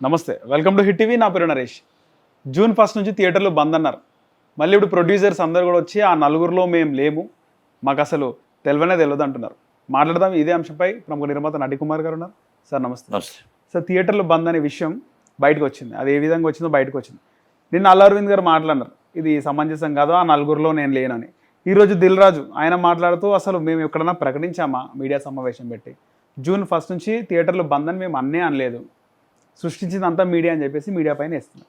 నమస్తే, welcome to hit TV. నా పేరు నరేష్. జూన్ 1 నుంచి థియేటర్లు బంద్ అన్నారు. మళ్ళీ ఇప్పుడు ప్రొడ్యూసర్స్ అందరు కూడా వచ్చి ఆ నలుగురిలో మేము లేము, మాకు అసలు తెలియదు అంటున్నారు. మాట్లాడదాం ఇదే అంశంపై ప్రముఖ నిర్మాత నటికుమార్ గారు ఉన్నారు. సార్ నమస్తే. సార్, థియేటర్లు బంద్ అనే విషయం బయటకు వచ్చింది. అది ఏ విధంగా వచ్చిందో బయటకు వచ్చింది. నిన్న అల్లు అరవింద్ గారు మాట్లాడినారు, ఇది సమంజసం కాదు, ఆ నలుగురిలో నేను లేనని. ఈరోజు దిల్ రాజు ఆయన మాట్లాడుతూ అసలు మేము ఎక్కడన్నా ప్రకటించామా మీడియా సమావేశం పెట్టి, జూన్ 1 నుంచి థియేటర్లు బంద్ అని మేము అనలేదు, సృష్టించిందంతా మీడియా అని చెప్పేసి మీడియా పైన వేస్తున్నాం.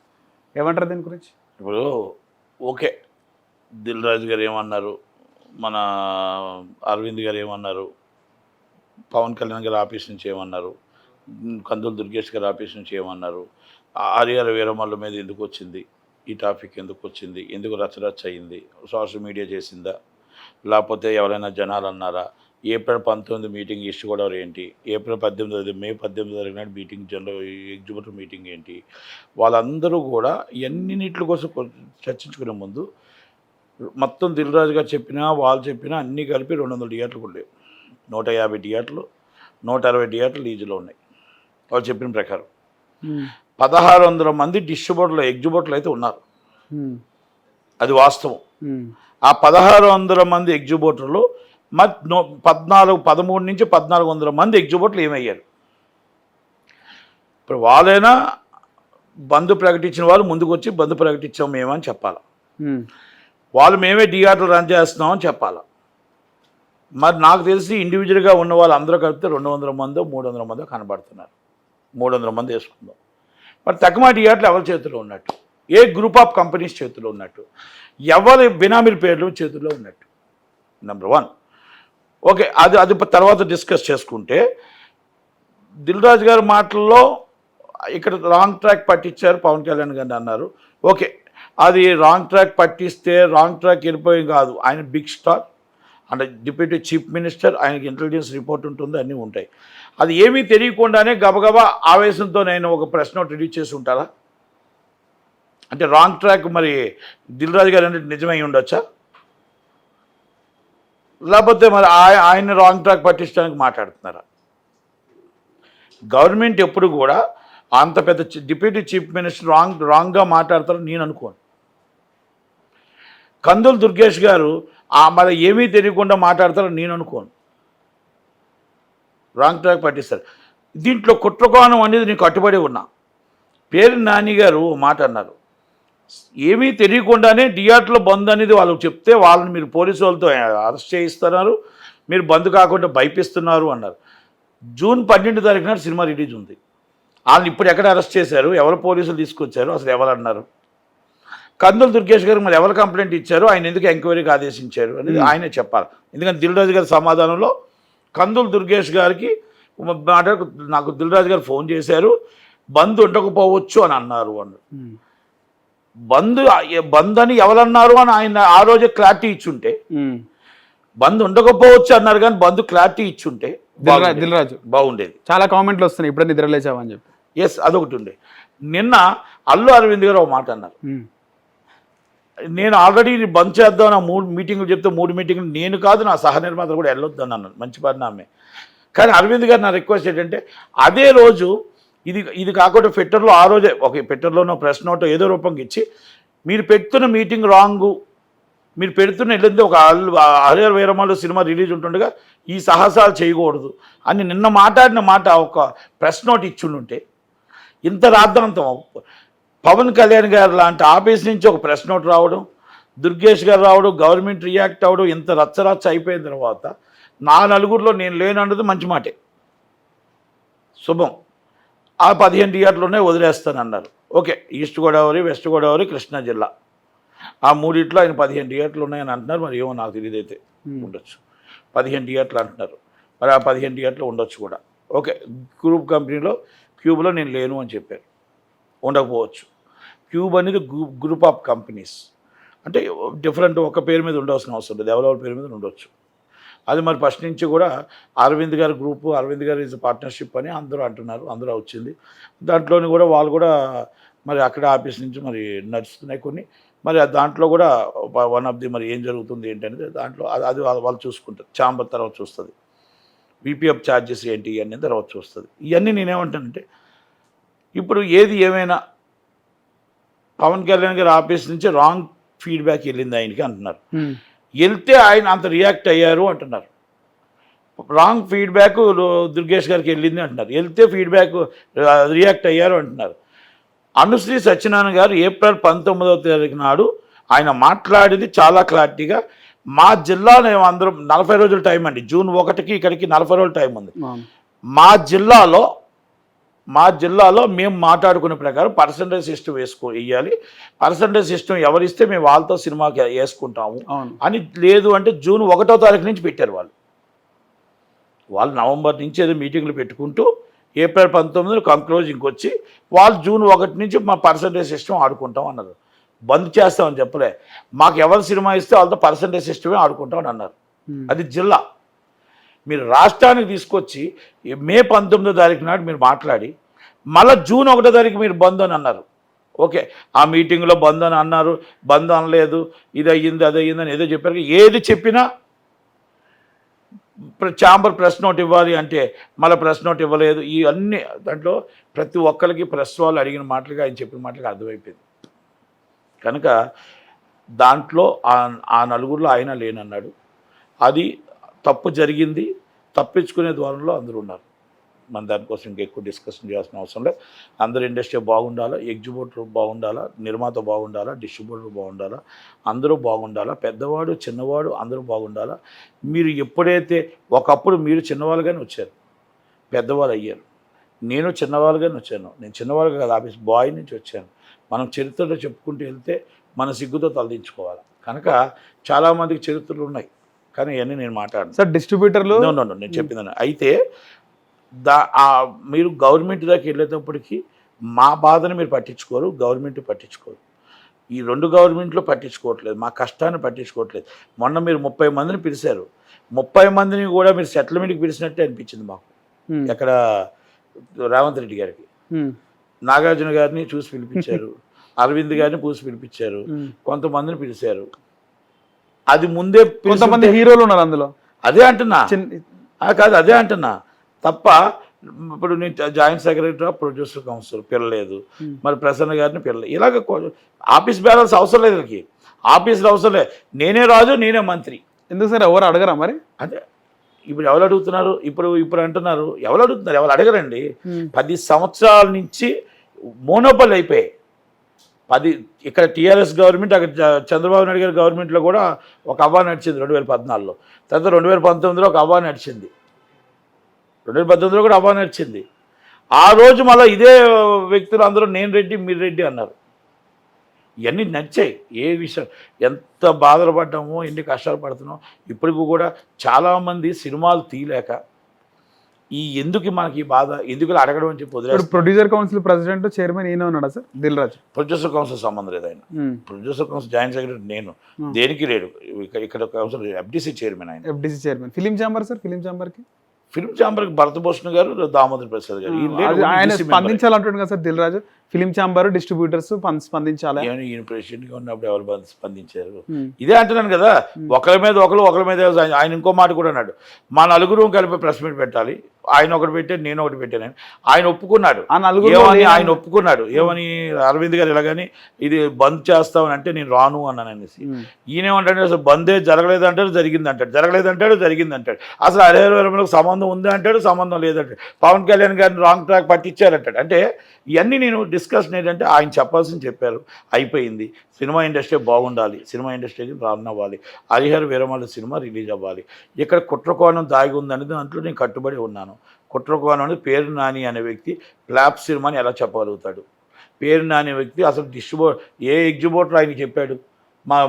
ఏమంటారు దీని గురించి? ఇప్పుడు ఓకే, దిల్ రాజు గారు ఏమన్నారు, మన అరవింద్ గారు ఏమన్నారు, పవన్ కళ్యాణ్ గారు ఆఫీస్ నుంచి ఏమన్నారు, కందులు దుర్గేష్ గారు ఆఫీస్ నుంచి ఏమన్నారు, ఆర్యాల వీరమల్ల మీద ఎందుకు వచ్చింది, ఈ టాపిక్ ఎందుకు వచ్చింది, ఎందుకు రచ్చరచ్చ అయింది, సోషల్ మీడియా చేసిందా, లేకపోతే ఎవరైనా జనాలు అన్నారా, ఏప్రిల్ 19 మీటింగ్ ఈస్ట్ గోదావరి ఏంటి, ఏప్రిల్ 18 మే 18 జరిగిన మీటింగ్ జనరల్ ఎగ్జిక్యూటివ్ మీటింగ్ ఏంటి, వాళ్ళందరూ కూడా ఎన్నింటి కోసం చర్చించుకునే ముందు మొత్తం దిల్ రాజు గారు చెప్పినా వాళ్ళు చెప్పినా అన్నీ కలిపి 200 థియేటర్లు ఉండేవి. 150 థియేటర్లు 160 థియేటర్లు లీజులో ఉన్నాయి వాళ్ళు చెప్పిన ప్రకారం. 1600 మంది డిస్ట్రిబ్యూటర్లు ఎగ్జిబ్యూటర్లు అయితే ఉన్నారు, అది వాస్తవం. ఆ 1600 మంది ఎగ్జిబ్యూటర్లు 13 నుంచి 1400 మంది ఎగ్జిబ్యూటర్లు ఏమయ్యారు. ఇప్పుడు వాళ్ళైనా బంద్ ప్రకటించిన వాళ్ళు ముందుకు వచ్చి బంద్ ప్రకటించాం మేమని చెప్పాలి, వాళ్ళు మేమే థియేటర్లు రన్ చేస్తున్నామని చెప్పాలి. మరి నాకు తెలిసి ఇండివిజువల్గా ఉన్న వాళ్ళు అందరూ కలిపితే 200 మందో 300 మందో కనబడుతున్నారు. 300 మంది వేసుకుందాం. మరి తక్కువ థియేటర్లు ఎవరి చేతిలో ఉన్నట్టు, ఏ గ్రూప్ ఆఫ్ కంపెనీస్ చేతిలో ఉన్నట్టు, ఎవరి బినామీల పేర్లు చేతిలో ఉన్నట్టు, నెంబర్ 1. ఓకే, అది తర్వాత డిస్కస్ చేసుకుంటే, దిల్ రాజు గారి మాటల్లో ఇక్కడ రాంగ్ ట్రాక్ పట్టించారు పవన్ కళ్యాణ్ గారిని అన్నారు. ఓకే, అది రాంగ్ ట్రాక్ పట్టిస్తే రాంగ్ ట్రాక్ వెళ్ళిపోయి కాదు, ఆయన బిగ్ స్టార్ అంటే డిప్యూటీ చీఫ్ మినిస్టర్, ఆయనకి ఇంటెలిజెన్స్ రిపోర్ట్ ఉంటుంది, అన్నీ ఉంటాయి. అది ఏమీ తెలియకుండానే గబగబా ఆవేశంతో నేను ఒక ప్రెస్ నోట్ రిలీజ్ చేసి ఉంటారా? అంటే రాంగ్ ట్రాక్ మరి దిల్ రాజు గారు అనేది నిజమై ఉండొచ్చా? లేకపోతే మరి ఆయన రాంగ్ ట్రాక్ పట్టించడానికి మాట్లాడుతున్నారా? గవర్నమెంట్ ఎప్పుడు కూడా అంత పెద్ద డిప్యూటీ చీఫ్ మినిస్టర్ రాంగ్గా మాట్లాడతారని నేను అనుకోను. కందులు దుర్గేష్ గారు మరి ఏమీ తెలియకుండా మాట్లాడతారని నేను అనుకోను. రాంగ్ ట్రాక్ పట్టిస్తారు. దీంట్లో కుట్రకోణం అనేది నేను కట్టుబడి ఉన్నా. పేరు నాని గారు మాట అన్నారు, ఏమీ తెలియకుండానే థియేటర్లో బంద్ అనేది వాళ్ళకి చెప్తే వాళ్ళని మీరు పోలీసు వాళ్ళతో అరెస్ట్ చేయిస్తున్నారు, మీరు బంద్ కాకుండా భయపిస్తున్నారు అన్నారు. జూన్ 12 తారీఖున సినిమా రిలీజ్ ఉంది. వాళ్ళని ఇప్పుడు ఎక్కడ అరెస్ట్ చేశారు, ఎవరు పోలీసులు తీసుకొచ్చారు, అసలు ఎవరు అన్నారు? కందులు దుర్గేష్ గారు మరి ఎవరు కంప్లైంట్ ఇచ్చారు, ఆయన ఎందుకు ఎంక్వైరీకి ఆదేశించారు అనేది ఆయనే చెప్పాలి. ఎందుకంటే దిల్ రాజు గారి సమాధానంలో కందులు దుర్గేష్ గారికి నాకు దిల్ రాజు గారు ఫోన్ చేశారు, బంద్ ఉండకపోవచ్చు అని అన్నారు అన్నారు. బంద్ అని ఎవరన్నారు అని ఆయన ఆ రోజే క్లారిటీ ఇచ్చుంటే, బంద్ ఉండకపోవచ్చు అన్నారు కానీ బంద్ క్లారిటీ ఇచ్చుంటే దిల్ రాజు బాగుండేది. చాలా కామెంట్లు వస్తున్నాయి, ఇప్పుడు నిద్రలేచావని చెప్పి. ఎస్, అదొకటి ఉండే. నిన్న అల్లు అరవింద్ గారు ఒక మాట అన్నారు, నేను ఆల్రెడీ బంద్ చేద్దాం నా 3 మీటింగులు చెప్తే 3 మీటింగులు నేను కాదు నా సహ నిర్మాతలు కూడా వెళ్ళొద్దని అన్నారు. మంచి పరిణామే. కానీ అరవింద్ గారు నా రిక్వెస్ట్ ఏంటంటే, అదే రోజు ఇది కాకుండా ట్విట్టర్లో ఆ రోజే ఒక ట్విట్టర్లోనో ప్రెస్ నోటో ఏదో రూపంగా ఇచ్చి, మీరు పెడుతున్న మీటింగ్ రాంగు, మీరు పెడుతున్న వెళ్ళింది ఒక హరిహర వీరమల్లు సినిమా రిలీజ్ ఉంటుండగా ఈ సాహసాలు చేయకూడదు అని నిన్న మాట్లాడిన మాట ఒక ప్రెస్ నోట్ ఇచ్చిండుంటే ఇంత రాద్ధాంతం. పవన్ కళ్యాణ్ గారు లాంటి ఆఫీస్ నుంచి ఒక ప్రెస్ నోట్ రావడం, దుర్గేష్ గారు రావడం, గవర్నమెంట్ రియాక్ట్ అవ్వడం, ఇంత రచ్చరచ్చ అయిపోయిన తర్వాత నా నలుగురిలో నేను లేనన్నది మంచి మాటే, శుభం. ఆ 15 థియేటర్లోనే వదిలేస్తానన్నారు. Okay, east Godavari, west Godavari, Krishna జిల్లా, ఆ మూడిట్లో ఆయన 15 థియేటర్లు ఉన్నాయని అంటున్నారు. మరి ఏమో నాకు తెలియదు, అయితే ఉండొచ్చు. 15 థియేటర్లు అంటున్నారు, మరి ఆ 15 థియేటర్లు ఉండొచ్చు కూడా. ఓకే, గ్రూప్ కంపెనీలో క్యూబ్లో నేను లేను అని చెప్పారు, ఉండకపోవచ్చు. క్యూబ్ అనేది గ్రూప్ ఆఫ్ కంపెనీస్, అంటే డిఫరెంట్ ఒక పేరు మీద ఉండవలసిన అవసరం లేదు, ఎవరెవరి పేరు మీద ఉండొచ్చు. అది మరి ఫస్ట్ నుంచి కూడా అరవింద్ గారి గ్రూపు, అరవింద్ గారి ఈజ్ పార్ట్నర్షిప్ అని అందరూ అంటున్నారు, అందరూ వచ్చింది. దాంట్లోని కూడా వాళ్ళు కూడా మరి అక్కడ ఆఫీస్ నుంచి మరి నడుస్తున్నాయి కొన్ని. మరి దాంట్లో కూడా వన్ ఆఫ్ ది మరి ఏం జరుగుతుంది ఏంటనేది దాంట్లో అది వాళ్ళు చూసుకుంటారు. ఛాంబర్ తర్వాత చూస్తుంది, వీపీఎఫ్ ఛార్జెస్ ఏంటి ఇవన్నీ తర్వాత చూస్తుంది. ఇవన్నీ నేనేమంటానంటే, ఇప్పుడు ఏది ఏమైనా పవన్ కళ్యాణ్ గారి ఆఫీస్ నుంచి రాంగ్ ఫీడ్బ్యాక్ వెళ్ళింది ఆయనకి అంటున్నారు. వెళ్తే ఆయన అంత రియాక్ట్ అయ్యారు అంటున్నారు. రాంగ్ ఫీడ్బ్యాక్ దుర్గేష్ గారికి వెళ్ళింది అంటున్నారు. వెళ్తే ఫీడ్బ్యాక్ రియాక్ట్ అయ్యారు అంటున్నారు. అనుశ్రీ సత్యనారాయణ గారు ఏప్రిల్ 19వ తారీఖు నాడు ఆయన మాట్లాడింది చాలా క్లారిటీగా, మా జిల్లాలో అందరం 40 రోజుల టైం అండి, జూన్ 1కి ఇక్కడికి 40 రోజుల టైం ఉంది. మా జిల్లాలో మేము మాట్లాడుకునే ప్రకారం పర్సంటేజ్ సిస్టమ్ వేయాలి, పర్సంటేజ్ సిస్టమ్ ఎవరిస్తే మేము వాళ్ళతో సినిమాకి వేసుకుంటాము అని. లేదు అంటే జూన్ 1వ తారీఖు నుంచి పెట్టారు వాళ్ళు నవంబర్ నుంచి ఏదో మీటింగ్లు పెట్టుకుంటూ ఏప్రిల్ 19 కంక్లూజింగ్కి వచ్చి వాళ్ళు జూన్ 1 నుంచి మా పర్సంటేజ్ సిస్టమ్ ఆడుకుంటాం అన్నారు. బంద్ చేస్తామని చెప్పలే, మాకు ఎవరు సినిమా ఇస్తే వాళ్ళతో పర్సంటేజ్ సిస్టమే ఆడుకుంటామని అన్నారు. అది జిల్లా. మీరు రాష్ట్రానికి తీసుకొచ్చి మే 19వ తారీఖు నాడు మీరు మాట్లాడి మళ్ళీ జూన్ 1వ తారీఖు మీరు బంద్ అని అన్నారు. ఓకే, ఆ మీటింగ్లో బంద్ అని అన్నారు, బంద్ అనలేదు, ఇది అయ్యింది అది అయ్యిందని ఏదో చెప్పారు. ఏది చెప్పినా ఛాంబర్ ప్రెస్ నోట్ ఇవ్వాలి అంటే మళ్ళీ ప్రెస్ నోట్ ఇవ్వలేదు. ఇవన్నీ దాంట్లో ప్రతి ఒక్కరికి ప్రెస్ వాళ్ళు అడిగిన మాటలుగా ఆయన చెప్పిన మాటలుగా అర్థమైపోయింది. కనుక దాంట్లో ఆ నలుగురిలో ఆయన లేనన్నాడు. అది తప్పు జరిగింది, తప్పించుకునే ద్వారంలో అందరూ ఉన్నారు. మన దానికోసం ఇంకెక్కువ డిస్కషన్ చేయాల్సిన అవసరం లేదు. అందరు ఇండస్ట్రీ బాగుండాలా, ఎగ్జిబ్యూటర్ బాగుండాలా, నిర్మాత బాగుండాలా, డిస్ట్రిబ్యూటర్ బాగుండాలా, అందరూ బాగుండాలా, పెద్దవాడు చిన్నవాడు అందరూ బాగుండాలా. మీరు ఎప్పుడైతే ఒకప్పుడు మీరు చిన్నవాళ్ళుగానే వచ్చారు, పెద్దవాళ్ళు అయ్యారు, నేను చిన్నవాళ్ళుగానే వచ్చాను. నేను చిన్నవాళ్ళుగా కాదు, ఆఫీస్ బాయ్ నుంచి వచ్చాను. మనం చరిత్రలో చెప్పుకుంటూ వెళ్తే మన సిగ్గుతో తలదించుకోవాలి. కనుక చాలామందికి చరిత్రలు ఉన్నాయి, కానీ ఇవన్నీ నేను మాట్లాడను సార్. డిస్ట్రిబ్యూటర్లు నేను చెప్పిందని అయితే మీరు గవర్నమెంట్ దాకా వెళ్ళేటప్పటికి మా బాధను మీరు పట్టించుకోరు, గవర్నమెంట్ పట్టించుకోరు. ఈ రెండు గవర్నమెంట్లు పట్టించుకోవట్లేదు, మా కష్టాన్ని పట్టించుకోవట్లేదు. మొన్న మీరు 30 మందిని పిలిచారు, 30 మందిని కూడా మీరు సెటిల్మెంట్కి పిలిచినట్టే అనిపించింది మాకు. ఎక్కడ రేవంత్ రెడ్డి గారికి, నాగార్జున గారిని చూసి పిలిపించారు, అరవింద్ గారిని చూసి పిలిపించారు, కొంతమందిని పిలిచారు. అది ముందే కొంతమంది హీరోలు ఉన్నారు అందులో. అదే అంటున్నా కాదు, అదే అంటున్నా తప్ప. ఇప్పుడు నేను joint secretary of producer council పిల్లలేదు, మరి ప్రసన్న గారిని పిల్లలేదు. ఇలాగ ఆఫీస్ బ్యాలెన్స్ అవసరం లేదు, వీళ్ళకి ఆఫీసులు అవసరం లేదు. నేనే రాజు నేనే మంత్రి. ఎందుకు సార్ ఎవరు అడగరా మరి? అదే ఇప్పుడు ఎవరు అడుగుతున్నారు, ఇప్పుడు అంటున్నారు ఎవరు అడుగుతున్నారు, ఎవరు అడగరండి. 10 సంవత్సరాల నుంచి మోనోపల్ అయిపోయాయి. ఇక్కడ టీఆర్ఎస్ గవర్నమెంట్, అక్కడ చంద్రబాబు నాయుడు గారి గవర్నమెంట్లో కూడా ఒక అవ్వా నడిచింది 2014లో. తర్వాత 2019లో ఒక అవ్వా నడిచింది, 2018లో కూడా అవ్వా నడిచింది. ఆ రోజు మళ్ళీ ఇదే వ్యక్తులు అందరూ నేను రెడ్డి మీరు రెడ్డి అన్నారు. ఇవన్నీ నచ్చాయి. ఏ విషయం ఎంత బాధలు పడ్డామో, ఎన్ని కష్టాలు పడుతున్నామో. ఇప్పటికి కూడా చాలామంది సినిమాలు తీయలేక ఎందుకు మనకి ఈ బాధ, ఎందుకు అడగడం అని చెప్పి వదిలేదు. ప్రొడ్యూసర్ కౌన్సిల్ ప్రెసిడెంట్ చైర్మన్ ఈయన ఉన్నాడా సార్? దిల్ రాజు. ప్రొడ్యూసర్ కౌన్సిల్ సంబంధం లేదు ఆయన. ప్రొడ్యూసర్ కౌన్సిల్ జాయింట్ సెక్రటరీ నేను, దేనికి లేడు. ఇక్కడ కౌన్సిల్ ఎఫ్డిసి చైర్మన్ ఆయన. FDC chairman. Film chamber sir, film ఛాంబర్కి భరతభూషణ్ గారు, దామోదర్ ప్రసాద్ గారు. ఆయన స్పందించాలంటుండే కదా sir Dil Raju. Film chamber distributors స్పందించాలి. ఈయన ప్రెసిడెంట్గా ఉన్నప్పుడు ఎవరు స్పందించారు? ఇదే అంటున్నాను కదా, ఒకరి మీద ఆయన ఇంకో మాట కూడా అన్నాడు, మా నలుగురు కలిపి ప్రెస్ మీట్ పెట్టాలి. ఆయన ఒకటి పెట్టాడు, నేను ఒకటి పెట్టాను. ఆయన ఒప్పుకున్నాడు, ఆయన ఒప్పుకున్నాడు. ఏమని అరవింద్ గారు ఇలాగని ఇది బంద్ చేస్తామని అంటే నేను రాను అన్నాను అనేసి. ఈయనేమంటాడు, అసలు బందే జరగలేదంటాడు, జరిగిందంటాడు, జరగలేదంటాడు, జరిగిందంటాడు. అసలు హరిహరవరంలో సంబంధం ఉంది అంటాడు, సంబంధం లేదంటాడు. పవన్ కళ్యాణ్ గారిని రాంగ్ ట్రాక్ పట్టించారంటాడు. అంటే ఇవన్నీ నేను డిస్కషన్ ఏంటంటే ఆయన చెప్పాల్సింది చెప్పారు, అయిపోయింది. సినిమా ఇండస్ట్రీ బాగుండాలి, సినిమా ఇండస్ట్రీకి రన్ అవ్వాలి, హరిహర వీరమల్లు సినిమా రిలీజ్ అవ్వాలి. ఇక్కడ కుట్రకోణం దాగి ఉందనేది దాంట్లో నేను కట్టుబడి ఉన్నాను. కుట్రకోణం అనేది పేరు నాని అనే వ్యక్తి ఫ్లాప్ సినిమాని ఎలా చెప్పగలుగుతాడు? పేరు నాని వ్యక్తి అసలు ఏ ఎగ్జిబ్యూటర్ ఆయనకి చెప్పాడు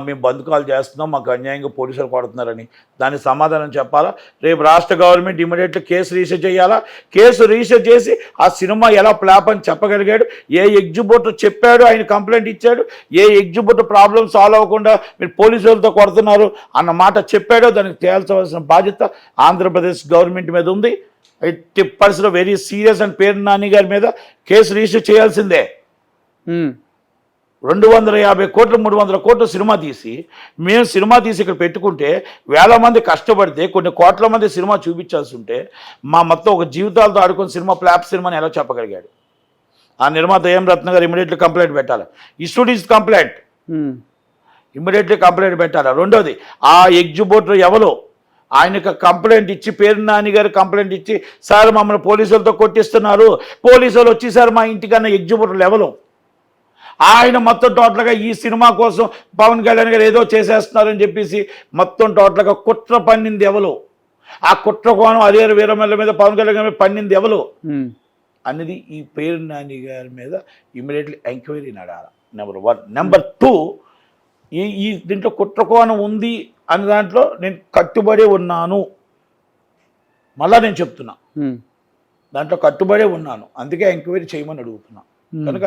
మేము బంద్ కాల్ చేస్తున్నాం, మాకు అన్యాయంగా పోలీసులు కొడుతున్నారని? దానికి సమాధానం చెప్పాలా? రేపు రాష్ట్ర గవర్నమెంట్ ఇమీడియట్గా కేసు రిజిస్టర్ చేయాలా? కేసు రిజిస్టర్ చేసి ఆ సినిమా ఎలా ఫ్లాప్ అని చెప్పగలిగాడు? ఏ ఎగ్జిబ్యూటర్ చెప్పాడు, ఆయన కంప్లైంట్ ఇచ్చాడు? ఏ ఎగ్జిబ్యూటర్ ప్రాబ్లం సాల్వ్ అవ్వకుండా మీరు పోలీసులతో కొడుతున్నారు అన్న మాట చెప్పాడో దానికి తేల్చవలసిన బాధ్యత ఆంధ్రప్రదేశ్ గవర్నమెంట్ మీద ఉంది. ఎట్టి పరిస్థితిలో వెరీ సీరియస్ అండ్ పేరు నాని గారి మీద కేసు రిజిస్టర్ చేయాల్సిందే. 250 కోట్లు 300 కోట్లు సినిమా తీసి మేము సినిమా తీసి ఇక్కడ పెట్టుకుంటే వేల మంది కష్టపడితే కొన్ని కోట్ల మంది సినిమా చూపించాల్సి ఉంటే మా మొత్తం ఒక జీవితాలతో ఆడుకుని సినిమా ఫ్లాప్ సినిమాని ఎలా చెప్పగలిగాడు? ఆ నిర్మాత ఏం రత్న గారు ఇమీడియట్లీ కంప్లైంట్ పెట్టాలి. Issued is complaint, immediately complaint పెట్టాలి. రెండోది ఆ ఎగ్జిబిటర్ ఎవరో ఆయనకు కంప్లైంట్ ఇచ్చి, పేరు నాని గారు కంప్లైంట్ ఇచ్చి, సార్ మమ్మల్ని పోలీసులతో కొట్టిస్తున్నారు, పోలీసులు వచ్చి సార్ మా ఇంటికన్నా ఎగ్జిబిటర్లు ఎవరు, ఆయన మొత్తం టోటల్గా ఈ సినిమా కోసం పవన్ కళ్యాణ్ గారు ఏదో చేసేస్తున్నారని చెప్పేసి మొత్తం టోటల్గా కుట్ర పన్నింది ఎవరు, ఆ కుట్ర కోణం హరిహర వీరమల్ల మీద పవన్ కళ్యాణ్ గారి మీద పన్నింది ఎవరు అనేది ఈ పేరు నాని గారి మీద ఇమీడియట్లీ ఎంక్వైరీ నడాలి. నెంబర్ 1. నెంబర్ 2, ఈ దీంట్లో కుట్ర కోణం ఉంది అనే దాంట్లో నేను కట్టుబడి ఉన్నాను. మళ్ళా నేను చెప్తున్నా, దాంట్లో కట్టుబడే ఉన్నాను, అందుకే ఎంక్వైరీ చేయమని అడుగుతున్నా. కనుక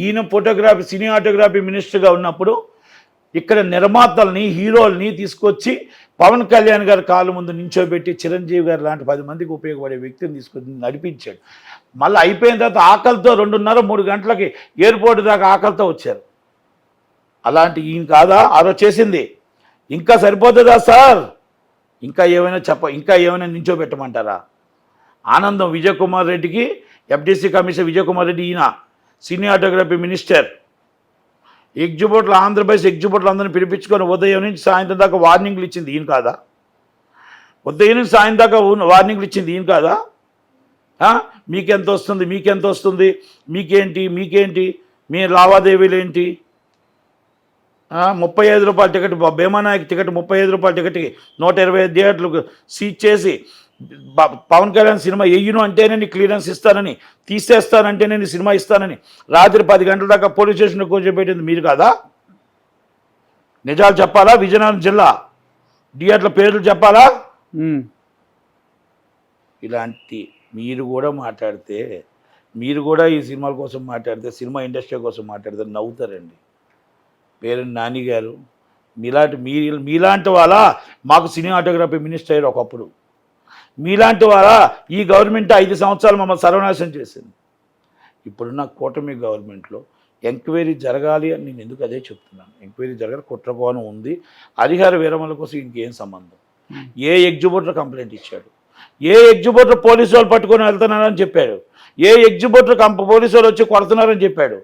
ఈయన ఫోటోగ్రఫీ సినిమాటోగ్రఫీ మినిస్టర్గా ఉన్నప్పుడు ఇక్కడ నిర్మాతల్ని హీరోల్ని తీసుకొచ్చి పవన్ కళ్యాణ్ గారి కాళ్ళ ముందు నించోబెట్టి చిరంజీవి గారు లాంటి 10 మందికి ఉపయోగపడే వ్యక్తిని తీసుకొచ్చి నడిపించాడు. మళ్ళీ అయిపోయిన తర్వాత ఆకలితో 2:30-3 గంటలకి ఎయిర్పోర్ట్ దాకా ఆకలితో వచ్చారు. అలాంటి ఈయన కాదా ఆరో చేసింది? ఇంకా సరిపోతుందా సార్? ఇంకా ఏమైనా నించోబెట్టమంటారా? ఆనందం విజయ్ కుమార్ రెడ్డికి ఎఫ్డీసీ కమిషనర్ విజయ్ కుమార్ రెడ్డి, ఈయన సినిమాటోగ్రఫీ మినిస్టర్, ఎగ్జిబిటర్లు ఆంధ్రప్రదేశ్ ఎగ్జిబిటర్లు అందరినీ పిలిపించుకొని ఉదయం నుంచి సాయంత్రం దాకా వార్నింగ్లు ఇచ్చింది ఈయన కాదా? ఉదయం నుంచి సాయంత్రం దాకా వార్నింగ్లు ఇచ్చింది ఈయన కాదా? మీకెంత వస్తుంది, మీకేంటి మీ లావాదేవీలు ఏంటి? 35 రూపాయల టికెట్, భీమానాయక్ టికెట్ 35 రూపాయల టికెట్కి 125 థియేటర్లకు సీజ్ చేసి, పవన్ కళ్యాణ్ సినిమా వెయ్యను అంటేనే నీ క్లియరెన్స్ ఇస్తానని, తీసేస్తానంటేనే నీ సినిమా ఇస్తానని రాత్రి 10 గంటల దాకా పోలీస్ స్టేషన్లో కూర్చోబెట్టింది మీరు కాదా? నిజాలు చెప్పాలా? విజయనగరం జిల్లా థియేటర్ల పేర్లు చెప్పాలా? ఇలాంటి మీరు కూడా మాట్లాడితే, మీరు కూడా ఈ సినిమాల కోసం మాట్లాడితే, సినిమా ఇండస్ట్రీ కోసం మాట్లాడితే నవ్వుతారండి. పేరు నాని గారు మీలాంటి వాళ్ళ మాకు సినిమాటోగ్రఫీ మినిస్టర్ అయ్యారు ఒకప్పుడు. మీలాంటి వాళ్ళ ఈ గవర్నమెంట్ 5 సంవత్సరాలు మమ్మల్ని సర్వనాశనం చేసింది. ఇప్పుడున్న కూటమి గవర్నమెంట్లో ఎంక్వైరీ జరగాలి అని నేను ఎందుకు అదే చెప్తున్నాను. ఎంక్వైరీ జరగాలి, కుట్రకోణం ఉంది. హరిహర వీరమల్ల కోసం ఇంకేం సంబంధం? ఏ ఎగ్జిబిటర్ కంప్లైంట్ ఇచ్చాడు? ఏ ఎగ్జిబిటర్ పోలీసు వాళ్ళు పట్టుకొని వెళ్తున్నారని చెప్పాడు? ఏ ఎగ్జిబిటర్ పోలీసు వాళ్ళు వచ్చి కొడుతున్నారని చెప్పాడు?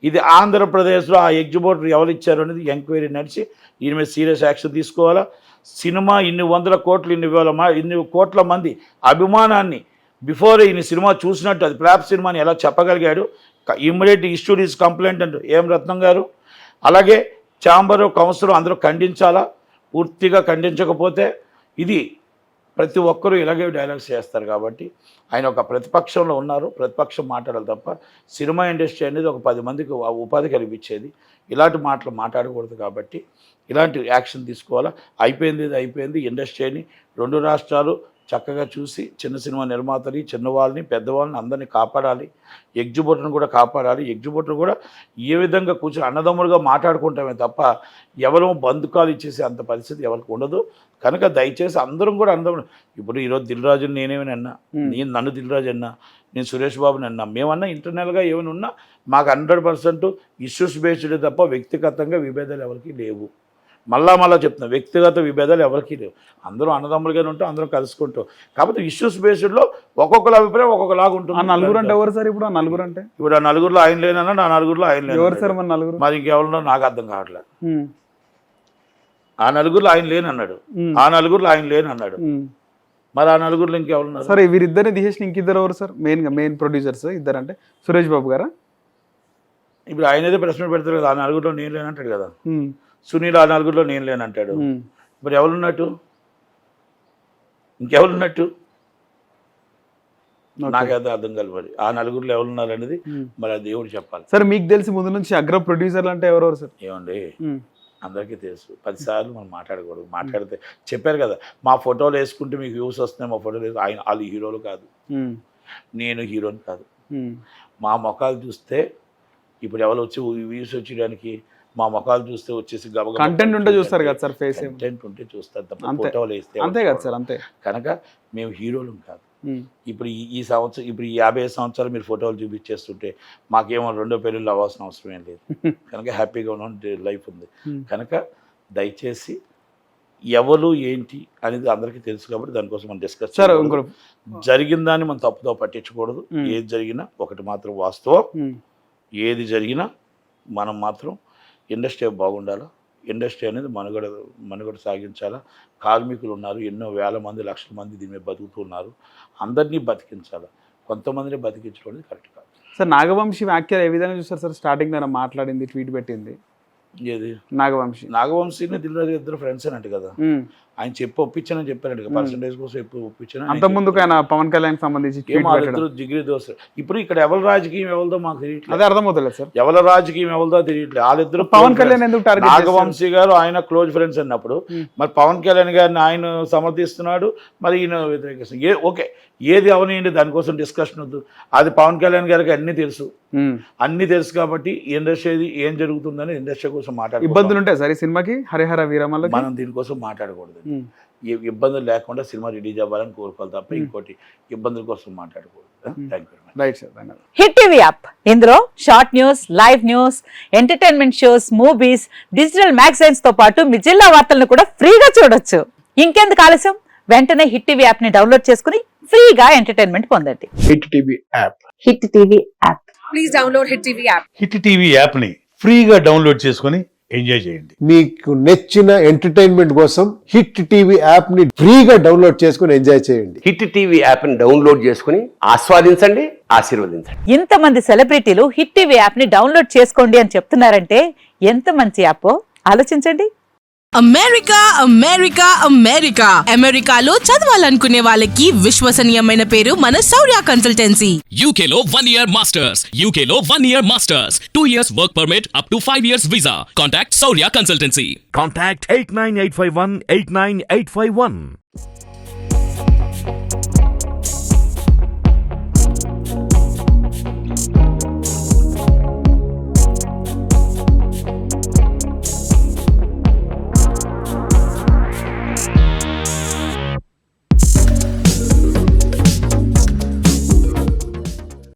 ఇది ఆంధ్రప్రదేశ్లో ఆ ఎగ్జిబిటర్ ఎవరు ఇచ్చారు అనేది ఎంక్వైరీ నడిచి ఈయన మీద సీరియస్ యాక్షన్ తీసుకోవాలా. సినిమా ఇన్ని వందల కోట్లు, ఇన్ని కోట్ల మంది అభిమానాన్ని బిఫోర్ ఈయన సినిమా చూసినట్టు అది ఫ్లాప్ సినిమాని ఎలా చెప్పగలిగాడు? ఇమ్మీడియట్ ఇష్యూడ్ ఈజ్ కంప్లైంట్ అంటూ ఏం రత్నం గారు, అలాగే ఛాంబర్ కౌన్సిల్ అందరూ ఖండించాలా. పూర్తిగా ఖండించకపోతే ఇది ప్రతి ఒక్కరూ ఇలాగే డైలాగ్స్ చేస్తారు. కాబట్టి ఆయన ఒక ప్రతిపక్షంలో ఉన్నారు, ప్రతిపక్షం మాట్లాడాలి తప్ప సినిమా ఇండస్ట్రీ అనేది ఒక 10 మందికి ఉపాధి కల్పించేది. ఇలాంటి మాటలు మాట్లాడకూడదు. కాబట్టి ఇలాంటి యాక్షన్ తీసుకోవాలా. అయిపోయింది. ఇండస్ట్రీని 2 రాష్ట్రాలు చక్కగా చూసి చిన్న సినిమా నిర్మాతని, చిన్నవాళ్ళని, పెద్దవాళ్ళని అందరినీ కాపాడాలి. ఎగ్జిబిటర్ని కూడా కాపాడాలి. ఎగ్జిబిటర్ కూడా ఏ విధంగా కూర్చొని అన్నదమ్ములుగా మాట్లాడుకుంటామే తప్ప ఎవరో బంధుకాలు ఇచ్చేసి అంత పరిస్థితి ఎవరికి ఉండదు. కనుక దయచేసి అందరం కూడా ఇప్పుడు ఈరోజు దిల్ రాజుని నేనేమని అన్నా, నన్ను దిల్ రాజు అన్నా, నేను సురేష్ బాబుని అన్నా, మేమన్నా ఇంటర్నల్గా ఏమైనా ఉన్నా మాకు 100% ఇష్యూస్ బేస్డ్ తప్ప వ్యక్తిగతంగా విభేదాలు ఎవరికి లేవు. మళ్ళా చెప్తున్నా, వ్యక్తిగత విభేదాలు ఎవరికి లేవు. అందరూ అన్నదమ్ములుగానే ఉంటాం, అందరం కలుసుకుంటాం. కాబట్టి ఇష్యూస్ బేస్డ్లో ఒక్కొక్కరి అభిప్రాయం ఒక్కొక్కలాగా ఉంటుంది. నలుగురు అంటే ఎవరు సార్? ఇప్పుడు ఆ నలుగురు అంటే ఇప్పుడు ఆ నలుగురిలో ఆయన లేనన్నా, నా నలుగురిలో ఆయన లేదు. ఎవరు సార్ మన నలుగురు? మరి ఇంకెవరున్నా నాకు అర్థం కావట్లేదు. ఆ నలుగురిలో ఆయన లేనన్నాడు, ఆ నలుగురిలో ఆయన లేనన్నాడు. మరి ఆ నలుగురిలో ఇంకెవరున్నారు? సరే, వీరిద్దరిని తీసేసిన ఇంకిద్దరు ఎవరు సార్? మెయిన్ ప్రొడ్యూసర్స్ ఇద్దరు అంటే సురేష్ బాబు గారా? ఇప్పుడు ఆయన ఏదో ప్రశ్న పెడతారు కదా, ఆ నలుగురిలో నేను లేనంటాడు కదా. సునీల్ ఆ నలుగురిలో నేను లేనంటాడు. మరి ఎవరున్నట్టు? ఇంకెవరున్నట్టు? నాకైతే అర్థం కాదు. మరి ఆ నలుగురిలో ఎవరున్నారు అనేది మరి ఆ దేవుడు చెప్పాలి. సరే, మీకు తెలిసి ముందు నుంచి అగ్ర ప్రొడ్యూసర్లు అంటే ఎవరెవరు సార్? ఏమండి, అందరికీ తెలుసు. 10 సార్లు మనం మాట్లాడకూడదు. మాట్లాడితే చెప్పారు కదా, మా ఫోటోలు వేసుకుంటే మీకు వ్యూస్ వస్తున్నాయి, మా ఫోటోలు వేసుకు వాళ్ళు హీరోలు కాదు, నేను హీరోని కాదు. మా ముఖాలు చూస్తే ఇప్పుడు ఎవరు వచ్చి వ్యూస్ వచ్చేయడానికి మా ముఖాలు చూస్తే వచ్చేసి కంటెంట్ ఉంటే చూస్తారు కదా సార్. ఫేస్ కంటెంట్ ఉంటే చూస్తారు తప్ప ఫోటోలు వేస్తే అంతే కదా సార్. అంతే. కనుక మేము హీరోలు కాదు. ఇప్పుడు ఈ సంవత్సరం, ఇప్పుడు ఈ 50 సంవత్సరాలు మీరు ఫోటోలు చూపించేస్తుంటే మాకేమో 2 పెళ్ళిళ్ళు అవ్వాల్సిన అవసరం ఏం లేదు. కనుక హ్యాపీగా ఉన్న లైఫ్ ఉంది. కనుక దయచేసి ఎవరు ఏంటి అనేది అందరికీ తెలుసు కాబట్టి దానికోసం మనం డిస్కస్ సార్ చేయకూడదు. ఇంకో జరిగిన దాన్ని మనం తప్పుతో పట్టించకూడదు. ఏది జరిగినా ఒకటి మాత్రం వాస్తవం, ఏది జరిగినా మనం మాత్రం ఇండస్ట్రీ బాగుండాలా, ఇండస్ట్రీ అనేది మనుగడ సాగించాలా. కార్మికులు ఉన్నారు, ఎన్నో వేల మంది లక్షల మంది దీని మీద బతుకుతున్నారు, అందరినీ బతికించాలా. కొంతమందిని బతికించడం అనేది కరెక్ట్ కాదు. సార్ నాగవంశి వ్యాఖ్యలు ఏ విధంగా చూస్తారు సార్? స్టార్టింగ్ లో మాట్లాడింది, ట్వీట్ పెట్టింది ఏది నాగవంశిని దిల్ రాజు ఇద్దరు ఫ్రెండ్స్ అన్నట్టు కదా, ఆయన ఒప్పించానని చెప్పారంట పర్సంటేజ్ కోసం ఒప్పించాను. అంత ముందుకు ఆయన పవన్ కళ్యాణ్ సంబంధించి జిగిరి దోశ. ఇప్పుడు ఇక్కడ ఎవరి రాజకీయం ఎవరిదో మాకు తెలియట్లేదు. అదే అర్థమవుతలేదు సార్, ఎవరి రాజకీయం ఎవరిదో తెలియట్లేదు. వాళ్ళిద్దరు పవన్ కళ్యాణ్ ఎందుకు టార్గెట్? నాగవంశీ గారు ఆయన క్లోజ్ ఫ్రెండ్స్ అన్నప్పుడు మరి పవన్ కళ్యాణ్ గారిని ఆయన సమర్థిస్తున్నాడు, మరి ఈయన వ్యతిరేకిస్తున్నాడు. ఓకే, ఏది అవనియండి, దానికోసం డిస్కషన్ వద్దు. అది పవన్ కళ్యాణ్ గారికి అన్ని తెలుసు కాబట్టి ఇండస్ట్రీ ఏం జరుగుతుందని ఇండస్ట్రీ కోసం మాట్లాడాలి. ఇబ్బందులు ఉంటాయి సార్ ఈ సినిమాకి, హరిహర వీరమల్ల మనం దీనికోసం మాట్లాడకూడదు. ఇబ్బందులు లేకుండా సినిమా రిలీజ్ అవ్వాలని కోరుకోవాలి తప్ప ఇంకోటి ఇబ్బందుల కోసం మాట్లాడకూడదు. రైట్ సార్, ధన్యవాదాలు. హిట్ టీవీ యాప్, ఇందులో short news, live news, entertainment shows, movies, digital magazines తో పాటు మీ జిల్లా వార్తలను కూడా ఫ్రీగా చూడొచ్చు. ఇంకెందుకు ఆలస్యం, వెంటనే హిట్ టీవీ యాప్ ని డౌన్లోడ్ చేసుకుని ఫ్రీగా ఎంటర్టైన్మెంట్ పొందండి. Hit TV app. Hit TV app. Please download hit TV app. Hit TV యాప్ని ఫ్రీగా డౌన్లోడ్ చేసుకొని ఎంజాయ్ చేయండి. మీకు నచ్చిన ఎంటర్టైన్మెంట్ కోసం హిట్ టీవీ యాప్ ని ఫ్రీగా డౌన్లోడ్ చేసుకుని ఎంజాయ్ చేయండి. హిట్ టీవీ యాప్ ని డౌన్లోడ్ చేసుకుని ఆస్వాదించండి, ఆశీర్వదించండి. ఇంతమంది సెలబ్రిటీలు హిట్ టీవీ యాప్ ని డౌన్లోడ్ చేసుకోండి అని చెప్తున్నారంటే ఎంత మంచి యాప్ ఆలోచించండి. అమెరికా అమెరికా అమెరికా అమెరికాలో చదవాలనుకునే వాళ్ళకి విశ్వసనీయమైన పేరు మన శౌర్య కన్సల్టెన్సీ. UK లో 1 year masters, UK లో 1 year masters, 2 years work permit up to 5 years visa. Contact Saurya Consultancy. Contact 89851 89851.